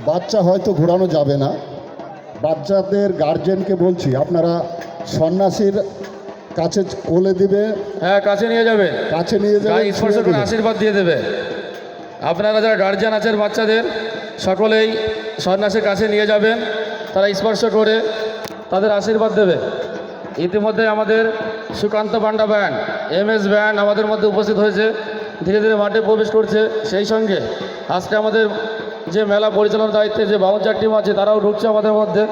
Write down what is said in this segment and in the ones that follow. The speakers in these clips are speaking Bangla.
বাচ্চা হয়তো ঘোরানো যাবে না, বাচ্চাদের গার্জেনকে বলছি আপনারা সন্ন্যাসীর কাছে কোলে দিবে, হ্যাঁ কাছে নিয়ে যাবে, কাছে নিয়ে যাবে, গায়ে স্পর্শ করে আশীর্বাদ দিয়ে দেবে। আপনারা যারা গার্জিয়ান আছেন বাচ্চাদের সকলেই সন্ন্যাসীর কাছে নিয়ে যাবেন, তারা স্পর্শ করে তাদের আশীর্বাদ দেবে। ইতিমধ্যে আমাদের সুকান্ত পান্ডা ব্যান্ড, MS ব্যান্ড আমাদের মধ্যে উপস্থিত হয়েছে, ধীরে ধীরে মাঠে প্রবেশ করছে। সেই সঙ্গে আজকে আমাদের যে মেলা পরিচালনার দায়িত্বে যে বাউন্সার টিম আছে তারাও ঢুকছে আমাদের মধ্যে।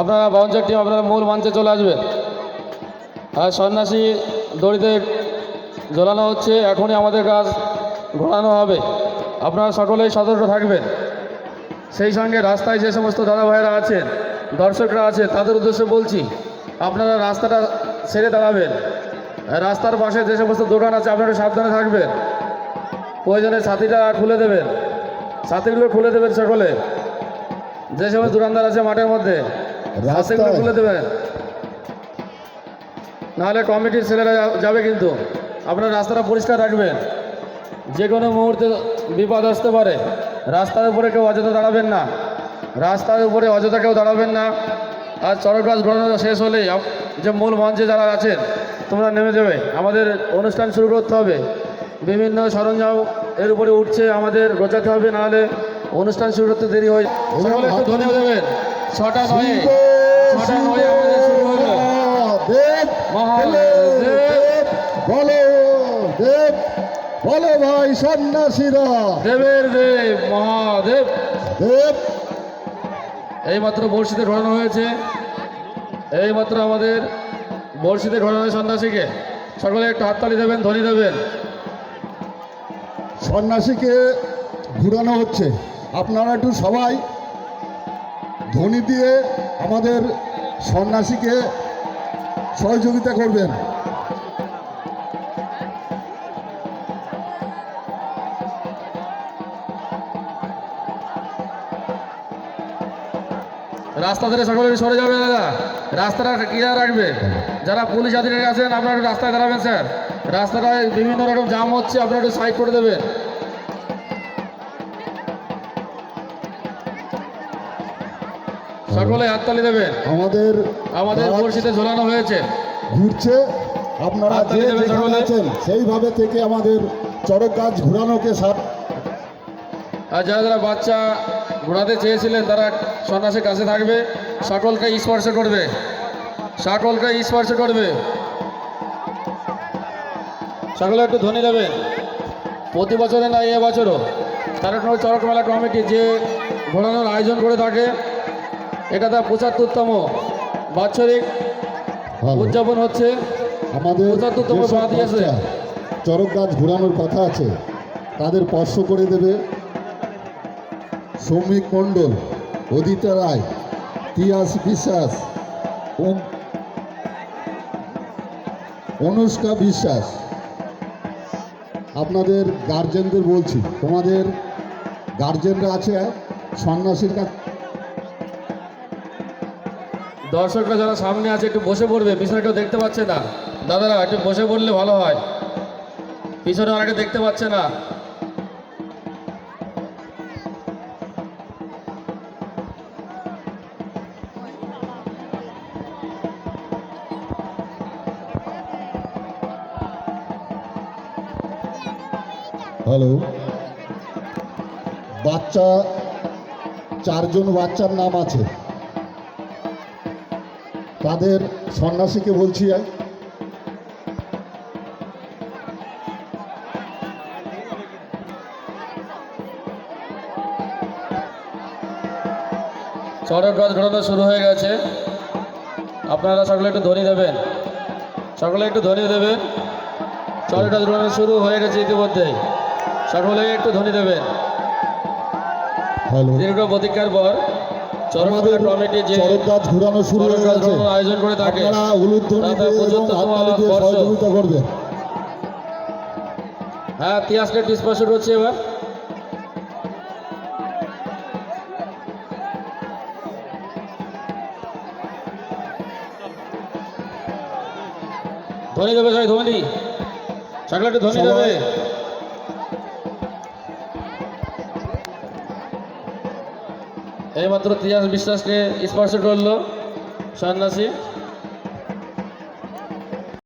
আপনারা বাউন্সার টিম আপনারা মূল মঞ্চে চলে আসবেন। আর সন্ন্যাসী দড়িতে ঝোলানো হচ্ছে, এখনই আমাদের কাজ ঘোরানো হবে, আপনারা সকলেই সতর্ক থাকবেন। সেই সঙ্গে রাস্তায় যে সমস্ত দাদা ভাইয়েরা আছেন, দর্শকরা আছে, তাদের উদ্দেশ্যে বলছি আপনারা রাস্তাটা ছেড়ে দাঁড়াবেন। রাস্তার পাশে যে সমস্ত দোকান আছে আপনারা সাবধানে থাকবেন। প্রয়োজনে ছাতিটা খুলে দেবেন, ছাতিগুলো খুলে দেবেন সকলে। যে সমস্ত দোকানদার আছে মাঠের মধ্যে ছাতিগুলো খুলে দেবেন, নাহলে কমিটির ছেলেরা যাবে। কিন্তু আপনারা রাস্তাটা পরিষ্কার রাখবেন, যে কোনো মুহূর্তে বিপদ আসতে পারে। রাস্তার উপরে কেউ অযথা দাঁড়াবেন না, রাস্তার উপরে অযথা কেউ দাঁড়াবেন না। আর চড়ক গাছ ঘোরানো শেষ হলেই যে মূল মঞ্চে যারা আছেন তোমরা নেমে যাবে, আমাদের অনুষ্ঠান শুরু করতে হবে। বিভিন্ন সরঞ্জাম এর উপরে উঠছে, আমাদের গোছাতে হবে, নাহলে অনুষ্ঠান শুরু করতে দেরি হয়ে সকলে একটু ধন্যবাদ দেবেন। 6টা নয় আমাদের শুরু হলো। বলো দেব, বলো ভাই সন্ন্যাসীরা, দেবের দেব মহাদেব। দেব এইমাত্র বর্ষিতে ঘোরানো হয়েছে, এইমাত্র আমাদের বর্ষিতে ঘোরানো হয়েছে সন্ন্যাসীকে। সকলে একটু হাততালি দেবেন, ধ্বনি দেবেন। সন্ন্যাসীকে ঘুরানো হচ্ছে, আপনারা একটু সবাই ধ্বনি দিয়ে আমাদের সন্ন্যাসীকে সহযোগিতা করবেন। রাস্তা ধরে সকলে সরে যাবে দাদা, রাস্তাটা ক্লিয়ার রাখবে। যারা পুলিশ আধিকারিক আছেন আপনারা একটু রাস্তায় দাঁড়াবেন স্যার, রাস্তাটায় বিভিন্ন রকম জাম হচ্ছে, আপনারা একটু সাইড করে দেবেন। সকলে হাততালি দেবেন। আমাদের বর্ষিতে ঝোলানো হয়েছে, ঘুরছে, আপনারা যে যেখানে আছেন সেইভাবে থেকে আমাদের চড়ক গাছ ঘোরানোকে আর যারা যারা বাচ্চা ঘোরাতে চেয়েছিলেন তারা সন্ন্যাসীর কাছে থাকবে, সকলকে স্পর্শ করবে, সকলকে স্পর্শ করবে। সকলে একটু ধ্বনি দেবেন। প্রতি বছরে না এবছরও তারকনগর চড়ক মেলা কমিটি যে ঘোরানোর আয়োজন করে থাকে, এটা তার 75তম বাৎসরিক উদযাপন হচ্ছে। আমাদের 75তম পা দিয়েছে। চড়ক গাছ ঘোরানোর কথা আছে তাদের স্পর্শ করে দেবে সৌমিক মণ্ডল, অদিতা রায়, তিয়াস বিশ্বাস, অনুষ্কা বিশ্বাস। আপনাদের গার্জেনদের বলছি, তোমাদের গার্জেনরা আছে সন্ন্যাসীর কাছে। দর্শকরা যারা সামনে আছে একটু বসে পড়বে, পিছনে কেউ দেখতে পাচ্ছে না। দাদারা একটু বসে পড়লে ভালো হয়, পিছনে অনেকে দেখতে পাচ্ছে না। হ্যালো, বাচ্চা 4 জন বাচ্চার নাম আছে, তাদের সন্ন্যাসীকে বলছি চড়ক গাছ ঘোরানো শুরু হয়ে গেছে, আপনারা সকলে একটু ধ্বনি দেবেন, সকলে একটু ধ্বনি দেবেন। চড়ক গাছ ঘোরানো শুরু হয়ে গেছে ইতিমধ্যেই, সকলে একটু ধ্বনি দেবেন। দীর্ঘ প্রতীক্ষার পর চড়ক কমিটি যে চড়ক গাছ ঘোরানো শুরু হয়ে গেছে, আয়োজন করে থাকে, আপনারা উলুধ্বনি দিয়ে এবং হাততালি দিয়ে সহযোগিতা করবেন। হ্যাঁ, তিয়াসকে একটু স্পর্শ করছে এবার। ধ্বনি দেবে সবাই, ধ্বনি, সকলে একটু ধ্বনি দেবে। এইমাত্র তিয়াস বিশ্বাসকে স্পর্শ করলো সন্ন্যাসী।